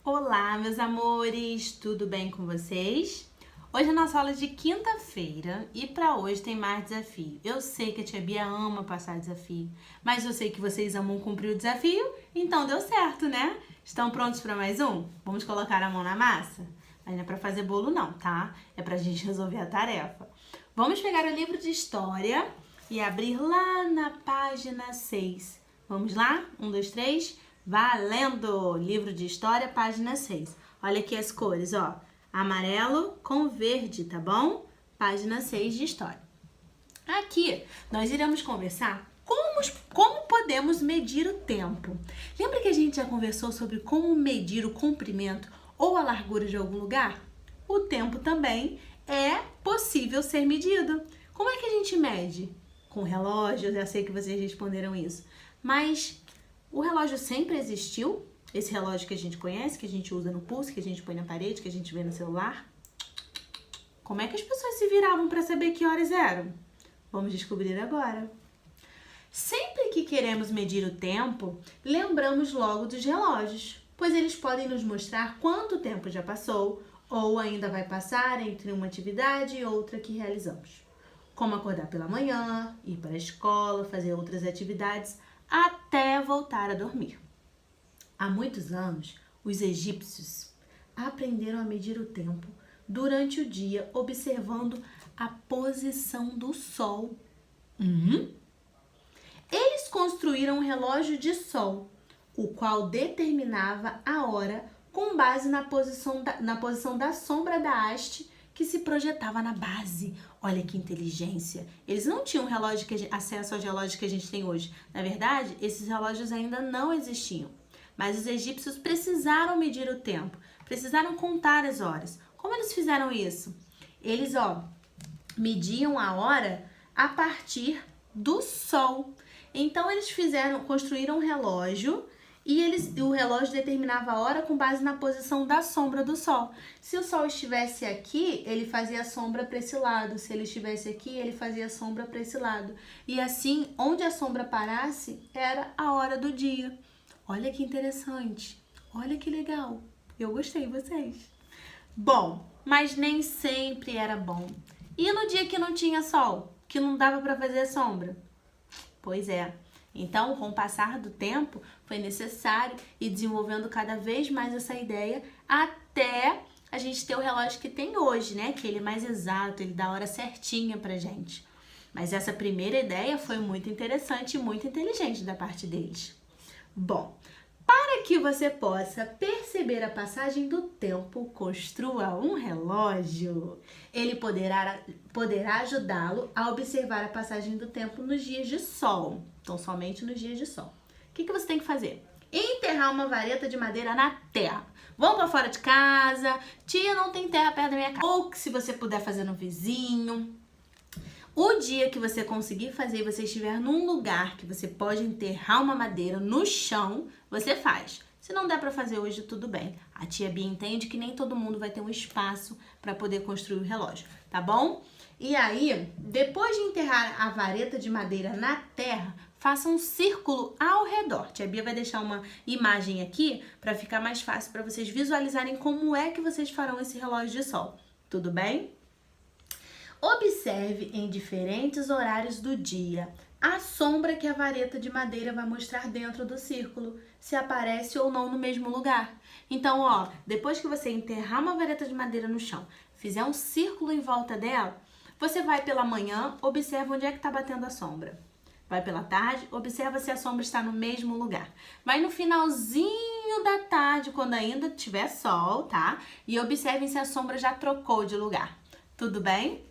Olá, meus amores, tudo bem com vocês? Hoje é nossa aula de quinta-feira e para hoje tem mais desafio. Eu sei que a tia Bia ama passar desafio, mas eu sei que vocês amam cumprir o desafio, então deu certo, né? Estão prontos para mais um? Vamos colocar a mão na massa? Mas não é para fazer bolo não, tá? É pra gente resolver a tarefa. Vamos pegar o livro de história e abrir lá na página 6. Vamos lá? 1, 2, 3... Valendo! Livro de História, página 6. Olha aqui as cores, ó. Amarelo com verde, tá bom? Página 6 de História. Aqui, nós iremos conversar como podemos medir o tempo. Lembra que a gente já conversou sobre como medir o comprimento ou a largura de algum lugar? O tempo também é possível ser medido. Como é que a gente mede? Com relógio, eu já sei que vocês responderam isso. Mas o relógio sempre existiu? Esse relógio que a gente conhece, que a gente usa no pulso, que a gente põe na parede, que a gente vê no celular? Como é que as pessoas se viravam para saber que horas eram? Vamos descobrir agora. Sempre que queremos medir o tempo, lembramos logo dos relógios, pois eles podem nos mostrar quanto tempo já passou ou ainda vai passar entre uma atividade e outra que realizamos. Como acordar pela manhã, ir para a escola, fazer outras atividades, até voltar a dormir. Há muitos anos, os egípcios aprenderam a medir o tempo durante o dia observando a posição do sol. Eles construíram um relógio de sol, o qual determinava a hora com base na posição da sombra da haste que se projetava na base. Olha que inteligência. Eles não tinham acesso aos relógios que a gente tem hoje. Na verdade, esses relógios ainda não existiam. Mas os egípcios precisaram medir o tempo, precisaram contar as horas. Como eles fizeram isso? Eles, mediam a hora a partir do sol. Então eles construíram um relógio e o relógio determinava a hora com base na posição da sombra do sol. Se o sol estivesse aqui, ele fazia a sombra para esse lado. Se ele estivesse aqui, ele fazia a sombra para esse lado. E assim, onde a sombra parasse, era a hora do dia. Olha que interessante. Olha que legal. Eu gostei, vocês. Bom, mas nem sempre era bom. E no dia que não tinha sol? Que não dava para fazer a sombra? Pois é. Então, com o passar do tempo, foi necessário ir desenvolvendo cada vez mais essa ideia até a gente ter o relógio que tem hoje, né? Que ele é mais exato, ele dá a hora certinha pra gente. Mas essa primeira ideia foi muito interessante e muito inteligente da parte deles. Bom, para que você possa perceber a passagem do tempo, construa um relógio. Ele poderá ajudá-lo a observar a passagem do tempo nos dias de sol. Então, somente nos dias de sol. O que você tem que fazer? Enterrar uma vareta de madeira na terra. Vamos para fora de casa. Tia, não tem terra perto da minha casa. Ou que se você puder fazer no vizinho. O dia que você conseguir fazer e você estiver num lugar que você pode enterrar uma madeira no chão, você faz. Se não der para fazer hoje, tudo bem. A tia Bia entende que nem todo mundo vai ter um espaço para poder construir o relógio, tá bom? E aí, depois de enterrar a vareta de madeira na terra, faça um círculo ao redor. Tia Bia vai deixar uma imagem aqui para ficar mais fácil para vocês visualizarem como é que vocês farão esse relógio de sol. Tudo bem? Observe em diferentes horários do dia a sombra que a vareta de madeira vai mostrar dentro do círculo, se aparece ou não no mesmo lugar. Então, depois que você enterrar uma vareta de madeira no chão, fizer um círculo em volta dela, você vai pela manhã, observa onde é que está batendo a sombra. Vai pela tarde, observa se a sombra está no mesmo lugar. Vai no finalzinho da tarde, quando ainda tiver sol, tá? E observem se a sombra já trocou de lugar. Tudo bem?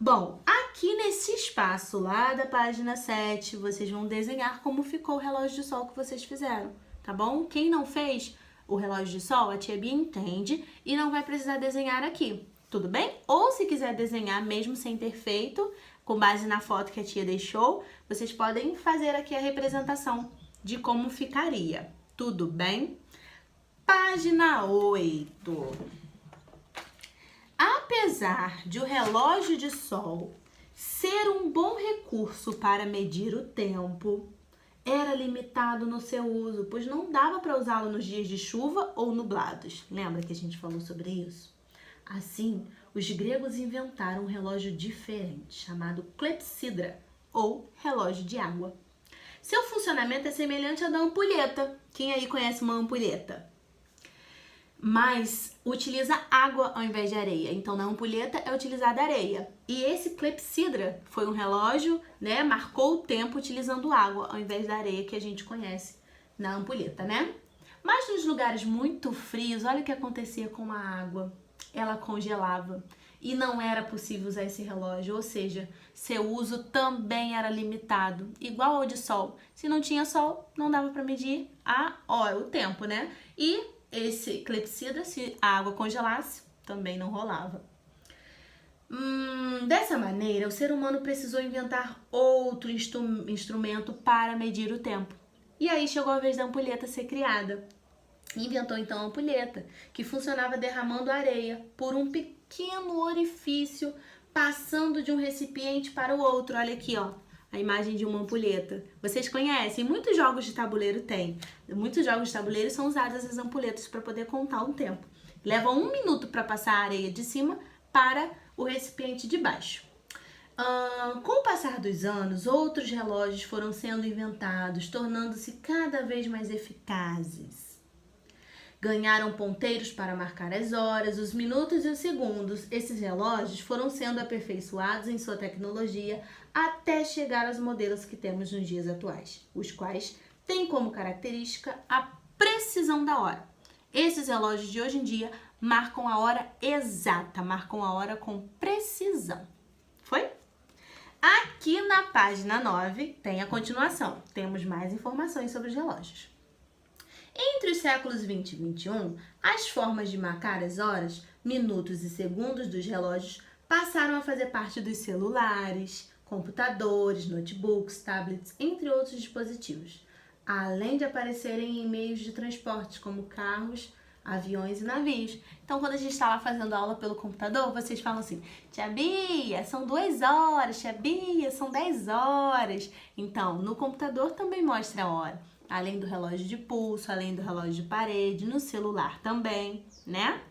Bom, aqui nesse espaço lá da página 7, vocês vão desenhar como ficou o relógio de sol que vocês fizeram, tá bom? Quem não fez o relógio de sol, a tia Bia entende e não vai precisar desenhar aqui, tudo bem? Ou se quiser desenhar mesmo sem ter feito, com base na foto que a tia deixou, vocês podem fazer aqui a representação de como ficaria, tudo bem? Página 8. Apesar de o relógio de sol ser um bom recurso para medir o tempo, era limitado no seu uso, pois não dava para usá-lo nos dias de chuva ou nublados. Lembra que a gente falou sobre isso? Assim, os gregos inventaram um relógio diferente, chamado clepsidra, ou relógio de água. Seu funcionamento é semelhante ao da ampulheta. Quem aí conhece uma ampulheta? Mas utiliza água ao invés de areia. Então, na ampulheta é utilizada areia. E esse clepsidra foi um relógio, né? Marcou o tempo utilizando água ao invés da areia que a gente conhece na ampulheta, né? Mas nos lugares muito frios, olha o que acontecia com a água. Ela congelava e não era possível usar esse relógio, ou seja, seu uso também era limitado, igual ao de sol. Se não tinha sol, não dava para medir a hora, o tempo, né? E esse clepsidra, se a água congelasse, também não rolava. Dessa maneira, o ser humano precisou inventar outro instrumento para medir o tempo. E aí chegou a vez da ampulheta ser criada. Inventou então a ampulheta, que funcionava derramando areia por um pequeno orifício, passando de um recipiente para o outro. Olha aqui, ó, a imagem de uma ampulheta. Vocês conhecem? Muitos jogos de tabuleiro tem. Muitos jogos de tabuleiro são usadas as ampulhetas para poder contar o tempo. Leva 1 minuto para passar a areia de cima para o recipiente de baixo. Com o passar dos anos, outros relógios foram sendo inventados, tornando-se cada vez mais eficazes. Ganharam ponteiros para marcar as horas, os minutos e os segundos. Esses relógios foram sendo aperfeiçoados em sua tecnologia até chegar aos modelos que temos nos dias atuais, os quais têm como característica a precisão da hora. Esses relógios de hoje em dia marcam a hora exata, marcam a hora com precisão. Foi? Aqui na página 9 tem a continuação. Temos mais informações sobre os relógios. Entre os séculos 20 e 21, as formas de marcar as horas, minutos e segundos dos relógios passaram a fazer parte dos celulares, computadores, notebooks, tablets, entre outros dispositivos, além de aparecerem em meios de transporte como carros, aviões e navios. Então, quando a gente está lá fazendo aula pelo computador, vocês falam assim: Tia Bia, são 2 horas, Tia Bia, são 10 horas. Então, no computador também mostra a hora. Além do relógio de pulso, além do relógio de parede, no celular também, né?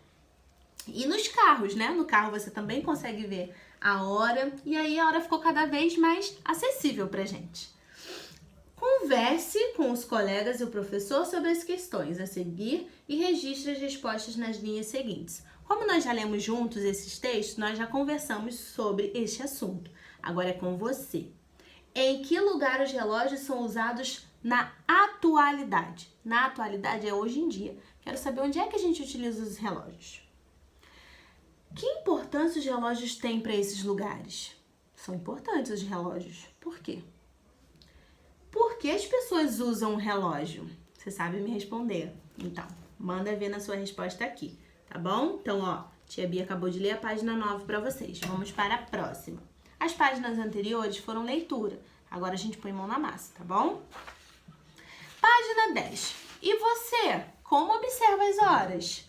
E nos carros, né? No carro você também consegue ver a hora, e aí a hora ficou cada vez mais acessível pra gente. Converse com os colegas e o professor sobre as questões a seguir e registre as respostas nas linhas seguintes. Como nós já lemos juntos esses textos, nós já conversamos sobre este assunto. Agora é com você. Em que lugar os relógios são usados na atualidade? Na atualidade é hoje em dia. Quero saber onde é que a gente utiliza os relógios. Que importância os relógios têm para esses lugares? São importantes os relógios. Por quê? Por que as pessoas usam um relógio? Você sabe me responder. Então, manda ver na sua resposta aqui, tá bom? Então, ó, Tia Bia acabou de ler a página 9 para vocês. Vamos para a próxima. As páginas anteriores foram leitura. Agora a gente põe mão na massa, tá bom? Página 10. E você? Como observa as horas?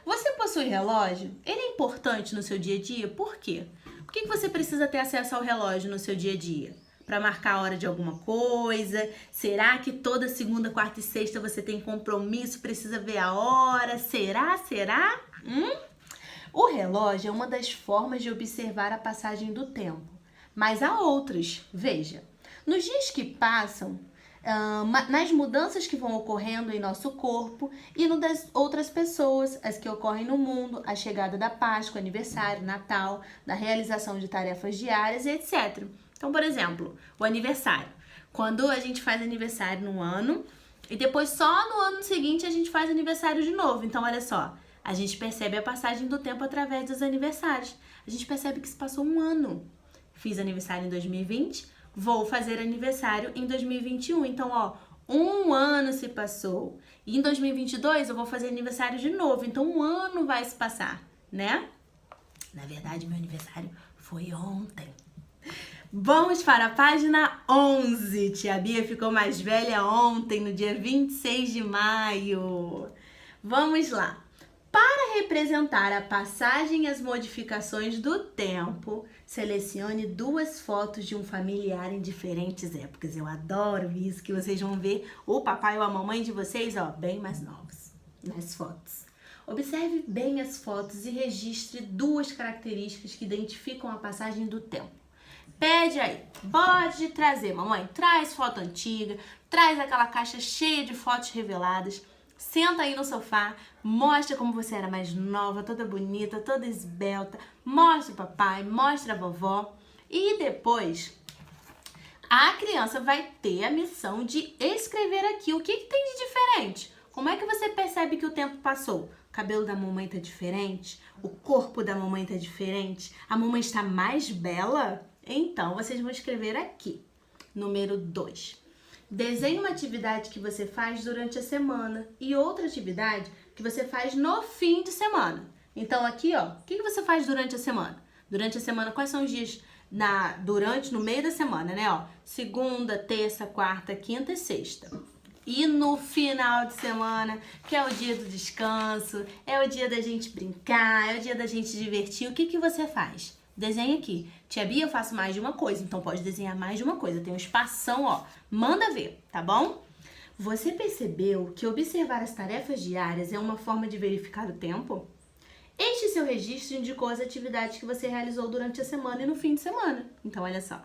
Você possui relógio? Ele é importante no seu dia a dia? Por quê? Por que você precisa ter acesso ao relógio no seu dia a dia? Para marcar a hora de alguma coisa? Será que toda segunda, quarta e sexta você tem compromisso, precisa ver a hora? Será? O relógio é uma das formas de observar a passagem do tempo, mas há outras. Veja, nos dias que passam, nas mudanças que vão ocorrendo em nosso corpo e no das outras pessoas, as que ocorrem no mundo, a chegada da Páscoa, aniversário, Natal, da realização de tarefas diárias e etc. Então, por exemplo, o aniversário. Quando a gente faz aniversário no ano e depois só no ano seguinte a gente faz aniversário de novo. Então, olha só, a gente percebe a passagem do tempo através dos aniversários. A gente percebe que se passou um ano. Fiz aniversário em 2020, vou fazer aniversário em 2021. Então, ó, um ano se passou. E em 2022 eu vou fazer aniversário de novo. Então, um ano vai se passar, né? Na verdade, meu aniversário foi ontem. Vamos para a página 11. Tia Bia ficou mais velha ontem, no dia 26 de maio. Vamos lá. Para representar a passagem e as modificações do tempo, selecione 2 fotos de um familiar em diferentes épocas. Eu adoro isso, que vocês vão ver o papai ou a mamãe de vocês, ó, bem mais novos nas fotos. Observe bem as fotos e registre 2 características que identificam a passagem do tempo. Pede aí, pode trazer, mamãe, traz foto antiga, traz aquela caixa cheia de fotos reveladas. Senta aí no sofá, mostra como você era mais nova, toda bonita, toda esbelta. Mostra o papai, mostra a vovó. E depois, a criança vai ter a missão de escrever aqui o que tem de diferente. Como é que você percebe que o tempo passou? O cabelo da mamãe tá diferente? O corpo da mamãe tá diferente? A mamãe está mais bela? Então, vocês vão escrever aqui. Número 2. Desenhe uma atividade que você faz durante a semana e outra atividade que você faz no fim de semana. Então, aqui, ó, o que você faz durante a semana? Durante a semana, quais são os dias no meio da semana, né? Ó, segunda, terça, quarta, quinta e sexta. E no final de semana, que é o dia do descanso, é o dia da gente brincar, é o dia da gente divertir, o que você faz? Desenha aqui. Tia Bia, eu faço mais de uma coisa, então pode desenhar mais de uma coisa. Tem um espação, ó. Manda ver, tá bom? Você percebeu que observar as tarefas diárias é uma forma de verificar o tempo? Este seu registro indicou as atividades que você realizou durante a semana e no fim de semana. Então, olha só.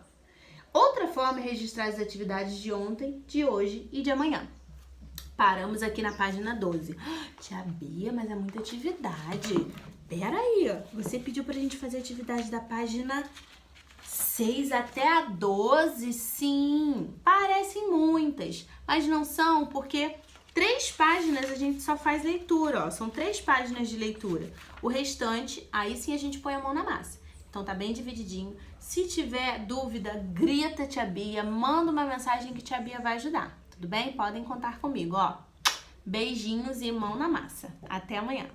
Outra forma é registrar as atividades de ontem, de hoje e de amanhã. Paramos aqui na página 12. Tia Bia, mas é muita atividade. Pera aí, ó. Você pediu pra gente fazer atividade da página 6 até a 12? Sim, parecem muitas, mas não são, porque 3 páginas a gente só faz leitura, ó. São 3 páginas de leitura. O restante, aí sim a gente põe a mão na massa. Então tá bem divididinho. Se tiver dúvida, grita Tia Bia, manda uma mensagem que Tia Bia vai ajudar. Tudo bem? Podem contar comigo, ó. Beijinhos e mão na massa. Até amanhã.